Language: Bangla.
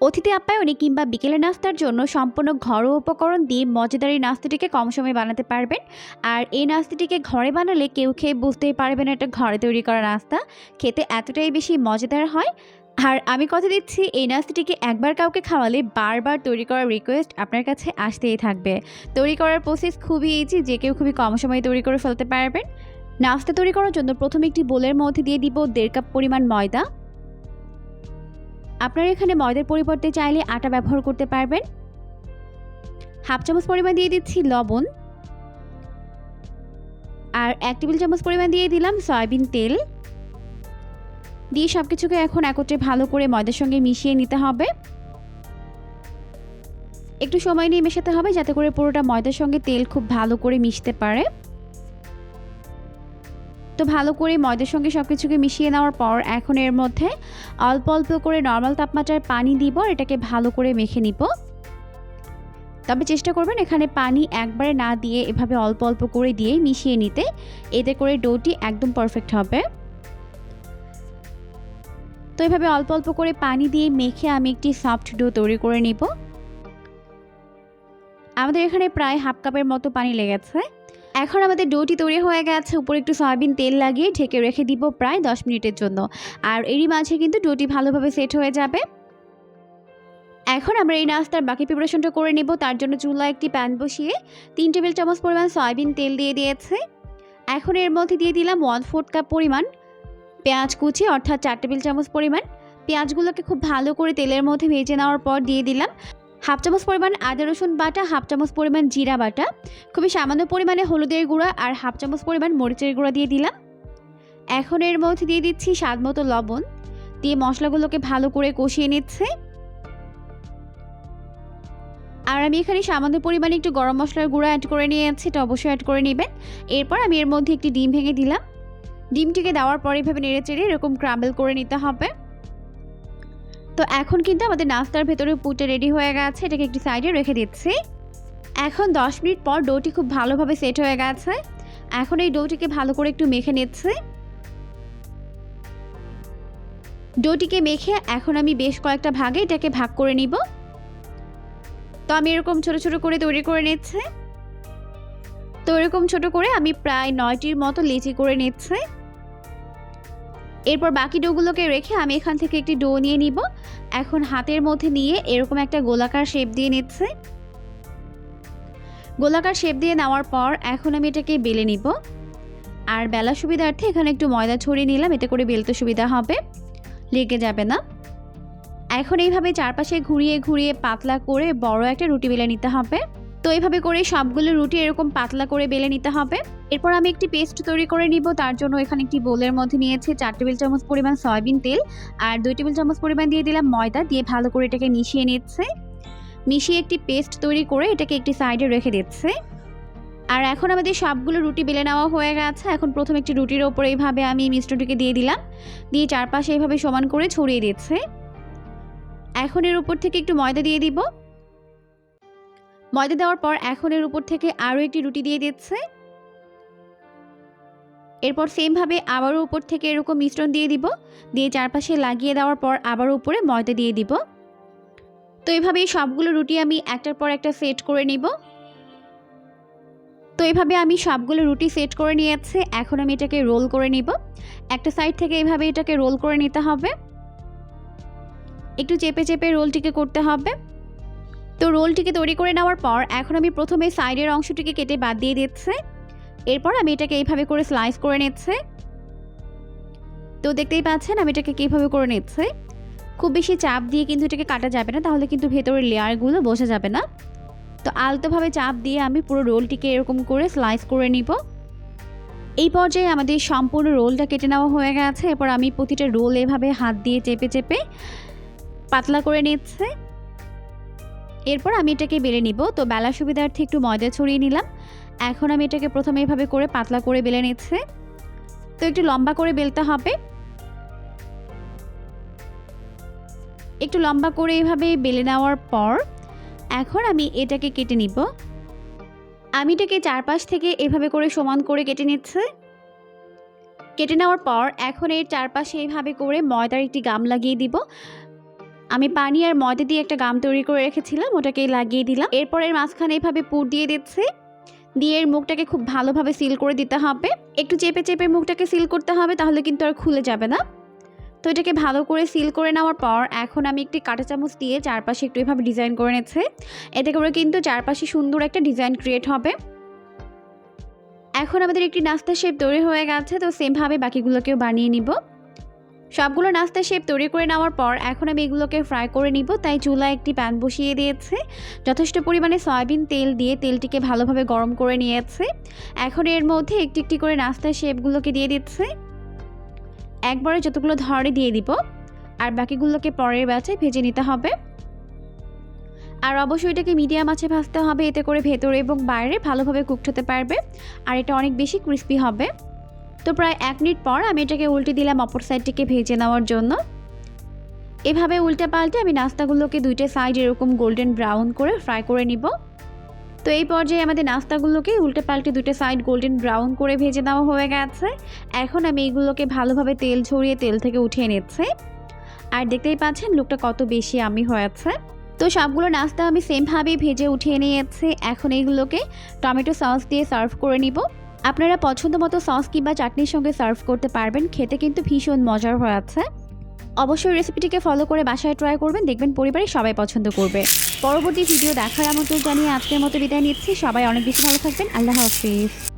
অতিথি আপ্যায়নে কিংবা বিকেলের নাস্তার জন্য সম্পূর্ণ ঘরোয়া উপকরণ দিয়ে মজাদার এই নাস্তাটিকে কম সময়ে বানাতে পারবেন। আর এই নাস্তাটিকে ঘরে বানালে কেউ খেয়ে বুঝতেই পারবে না এটা ঘরে তৈরি করা নাস্তা। খেতে এতটাই বেশি মজাদার হয়। আর আমি কথা দিচ্ছি এই নাস্তাটিকে একবার কাউকে খাওয়ালে বারবার তৈরি করার রিকোয়েস্ট আপনার কাছে আসতেই থাকবে। তৈরি করার প্রসেস খুবই ইজি, যে কেউ খুবই কম সময়ে তৈরি করে ফেলতে পারবেন। নাস্তা তৈরি করার জন্য প্রথমে একটি বোলের মধ্যে দিয়ে দিব 1.5 কাপ পরিমাণ ময়দা। আপনারা এখানে ময়দার পরিবর্তে চাইলে আটা ব্যবহার করতে পারবেন। হাফ চামচ পরিমাণ দিয়ে দিচ্ছি লবণ, আর 1 টেবিল চামচ পরিমাণ দিয়ে দিলাম সয়াবিন তেল। দিয়ে সবকিছুকে এখন একত্রে ভালো করে ময়দার সঙ্গে মিশিয়ে নিতে হবে। একটু সময় নিয়ে মেশাতে হবে যাতে করে পুরোটা ময়দার সঙ্গে তেল খুব ভালো করে মিশতে পারে। তো ভালো করে ময়দার সঙ্গে সবকিছুকে মিশিয়ে নেওয়ার পর এখন এর মধ্যে অল্প অল্প করে নর্মাল তাপমাত্রার পানি দিব, এটাকে ভালো করে মেখে নিব। তবে চেষ্টা করবেন এখানে পানি একবারে না দিয়ে এভাবে অল্প অল্প করে দিয়ে মিশিয়ে নিতে, এতে করে ডোটি একদম পারফেক্ট হবে। তো এভাবে অল্প অল্প করে পানি দিয়ে মেখে আমি একটি সফট ডো তৈরি করে নিব। আমাদের এখানে প্রায় হাফ কাপের মতো পানি লেগেছে। এখন আমাদের ডোটি তৈরি হয়ে গেছে। উপরে একটু সয়াবিন তেল লাগিয়ে ঢেকে রেখে দিব প্রায় 10 মিনিটের জন্য। আর এরই মাঝে কিন্তু ডোটি ভালোভাবে সেট হয়ে যাবে। এখন আমরা এই নাস্তার বাকি প্রিপারেশনটা করে নেব। তার জন্য চুলায় একটি প্যান বসিয়ে 3 টেবিল চামচ পরিমাণ সয়াবিন তেল দিয়ে দিয়েছে। এখন এর মধ্যে দিয়ে দিলাম 1/4 কাপ পরিমাণ পেঁয়াজ কুচি, অর্থাৎ 4 টেবিল চামচ পরিমাণ। পেঁয়াজগুলোকে খুব ভালো করে তেলের মধ্যে ভেজে নেওয়ার পর দিয়ে দিলাম হাফ চামচ পরিমাণ আদা রসুন বাটা, হাফ চামচ পরিমাণ জিরা বাটা, খুবই সামান্য পরিমাণে হলুদের গুঁড়া আর হাফ চামচ পরিমাণ মরিচের গুঁড়া দিয়ে দিলাম। এখন এর মধ্যে দিয়ে দিচ্ছি স্বাদ মতো লবণ, দিয়ে মশলাগুলোকে ভালো করে কষিয়ে নিচ্ছে। আর আমি এখানে সামান্য পরিমাণে একটু গরম মশলার গুঁড়া অ্যাড করে নিয়েছি, এটা অবশ্যই অ্যাড করে নেবেন। এরপর আমি এর মধ্যে একটি ডিম ভেঙে দিলাম। ডিমটিকে দেওয়ার পর এভাবে নেড়ে চেড়ে এরকম ক্রাম্বল করে নিতে হবে। তো এখন কিন্তু আমাদের নাস্তার ভেতরে পুরটা রেডি হয়ে গেছে, এটাকে একটি সাইডে রেখে দিচ্ছি। এখন 10 মিনিট পর ডোটি খুব ভালোভাবে সেট হয়ে গেছে। এখন এই ডোটিকে ভালো করে একটু মেখে নিচ্ছি। ডোটিকে মেখে এখন আমি বেশ কয়েকটা ভাগে এটাকে ভাগ করে নিব। তো আমি এরকম ছোট ছোট করে তৈরি করে নিচ্ছি। তো এরকম ছোট করে আমি প্রায় 9টির মতো লেচি করে নিচ্ছি। এরপর বাকি ডোগুলোকে রেখে আমি এখান থেকে একটি ডো নিয়ে নিব। এখন হাতের মধ্যে নিয়ে এরকম একটা গোলাকার শেপ দিয়ে নিচ্ছি। গোলাকার শেপ দিয়ে নেওয়ার পর এখন আমি এটাকে বেলে নিব। আর বেলার সুবিধার্থে এখানে একটু ময়দা ছড়িয়ে নিলাম, এতে করে বেলতে সুবিধা হবে, লেগে যাবে না। এখন এইভাবে চারপাশে ঘুরিয়ে ঘুরিয়ে পাতলা করে বড় একটা রুটি বেলে নিতে হবে। তো এইভাবে করে সবগুলো রুটি এরকম পাতলা করে বেলে নিতে হবে। এরপর আমি একটি পেস্ট তৈরি করে নিব। তার জন্য এখানে একটি বোলের মধ্যে নিয়েছি 4 টেবিল চামচ পরিমাণ সয়াবিন তেল আর 2 টেবিল চামচ পরিমাণ দিয়ে দিলাম ময়দা, দিয়ে ভালো করে এটাকে মিশিয়ে নিচ্ছে। মিশিয়ে একটি পেস্ট তৈরি করে এটাকে একটি সাইডে রেখে দিচ্ছে। আর এখন আমাদের সবগুলো রুটি বেলে নেওয়া হয়ে গেছে। এখন প্রথম একটি রুটির ওপর এইভাবে আমি মিশ্রণটিকে দিয়ে দিলাম, দিয়ে চারপাশে এইভাবে সমান করে ছড়িয়ে দিচ্ছে। এখন এর উপর থেকে একটু ময়দা দিয়ে দিব। ময়দা দেওয়ার পর এখন এর উপর থেকে আরও একটি রুটি দিয়ে দিচ্ছে। এরপর সেমভাবে আবারও উপর থেকে এরকম মিশ্রণ দিয়ে দিব, দিয়ে চারপাশে লাগিয়ে দেওয়ার পর আবারও উপরে ময়দা দিয়ে দিব। তো এইভাবে সবগুলো রুটি আমি একটার পর একটা সেট করে নিব। তো এইভাবে আমি সবগুলো রুটি সেট করে নিয়েছি। এখন আমি এটাকে রোল করে নিব। একটা সাইড থেকে এইভাবে এটাকে রোল করে নিতে হবে, একটু চেপে চেপে রোলটিকে করতে হবে। তো রোলটিকে তৈরি করে নেওয়ার পর এখন আমি প্রথমে সাইডের অংশটিকে কেটে বাদ দিয়ে দিচ্ছি। এরপর আমি এটাকে এইভাবে করে স্লাইস করে নিচ্ছি। তো দেখতেই পাচ্ছেন আমি এটাকে কীভাবে করে নিচ্ছি। খুব বেশি চাপ দিয়ে কিন্তু এটাকে কাটা যাবে না, তাহলে কিন্তু ভেতরের লেয়ারগুলো বোঝা যাবে না। তো আলতোভাবে চাপ দিয়ে আমি পুরো রোলটিকে এরকম করে স্লাইস করে নিব। এই পর্যায়ে আমাদের সম্পূর্ণ রোলটা কেটে নেওয়া হয়ে গেছে। এরপর আমি প্রতিটা রোল এভাবে হাত দিয়ে চেপে চেপে পাতলা করে নিচ্ছি। এরপর আমি এটাকে বেলে নিব। তো বেলার সুবিধার্থে একটু ময়দা ছড়িয়ে নিলাম। এখন আমি এটাকে প্রথমে এভাবে করে পাতলা করে বেলে নিচ্ছি। তো একটু লম্বা করে বেলতে হবে। একটু লম্বা করে এভাবে বেলে নেওয়ার পর এখন আমি এটাকে কেটে নিব। আমি এটাকে চারপাশ থেকে এভাবে করে সমান করে কেটে নিচ্ছি। কেটে নেওয়ার পর এখন এর চারপাশে এইভাবে করে ময়দার একটি গাম লাগিয়ে দিব। আমি পানি আর ময়দা দিয়ে একটা গাম তৈরি করে রেখেছিলাম, ওটাকে লাগিয়ে দিলাম। এরপর এর মাঝখানে এভাবে পুর দিয়ে দিচ্ছি, দিয়ে এর মুখটাকে খুব ভালোভাবে সিল করে দিতে হবে। একটু চেপে চেপে মুখটাকে সিল করতে হবে, তাহলে কিন্তু আর খুলে যাবে না। তো এটাকে ভালো করে সিল করে নেওয়ার পর এখন আমি একটি কাঁটা চামচ দিয়ে চারপাশে একটু এভাবে ডিজাইন করে নিচ্ছি। এতে করে কিন্তু চারপাশে সুন্দর একটা ডিজাইন ক্রিয়েট হবে। এখন আমাদের একটি নাস্তা শেপ তৈরি হয়ে গেছে। তো সেমভাবে বাকিগুলোকেও বানিয়ে নিব। সবগুলো নাস্তা শেপ তৈরি করে নেওয়ার পর এখন আমি এগুলোকে ফ্রাই করে নিব। তাই চুলায় একটি প্যান বসিয়ে দিয়েছে, যথেষ্ট পরিমাণে সয়াবিন তেল দিয়ে তেলটিকে ভালোভাবে গরম করে নিয়েছে। এখন এর মধ্যে একটি একটি করে নাস্তা শেপগুলোকে দিয়ে দিচ্ছে। একবারে যতগুলো ধরে দিয়ে দিব, আর বাকিগুলোকে পরের ব্যাচে ভেজে নিতে হবে। আর অবশ্যই এটাকে মিডিয়াম আঁচে ভাজতে হবে, এতে করে ভেতরে এবং বাইরে ভালোভাবে কুকড হতে পারবে আর এটা অনেক বেশি ক্রিস্পি হবে। তো প্রায় 1 মিনিট পর আমি এটাকে উল্টে দিলাম অপর সাইডটিকে ভেজে নেওয়ার জন্য। এভাবে উল্টে পাল্টে আমি নাস্তাগুলোকে দুইটা সাইড এরকম গোল্ডেন ব্রাউন করে ফ্রাই করে নিব। তো এই পর্যায়ে আমাদের নাস্তাগুলোকে উল্টে পাল্টে দুইটা সাইড গোল্ডেন ব্রাউন করে ভেজে নেওয়া হয়ে গেছে। এখন আমি এইগুলোকে ভালোভাবে তেল ঝরিয়ে তেল থেকে উঠিয়ে নিচ্ছি। আর দেখতেই পাচ্ছেন লুকটা কত বেশি ইয়াম্মি হয়েছে। তো সবগুলো নাস্তা আমি সেমভাবেই ভেজে উঠিয়ে নিয়েছি। এখন এইগুলোকে টমেটো সস দিয়ে সার্ভ করে নিব। আপনারা পছন্দ মতো সস কিংবা চাটনির সঙ্গে সার্ভ করতে পারবেন, খেতে কিন্তু ভীষণ মজার হয়েছে। অবশ্যই রেসিপিটিকে ফলো করে বাসায় ট্রাই করবেন, দেখবেন পরিবারের সবাই পছন্দ করবে। পরবর্তী ভিডিও দেখার আমন্ত্রণ জানিয়ে আজকের মতো বিদায় নিচ্ছি। সবাই অনেক বেশি ভালো থাকবেন। আল্লাহ হাফিজ।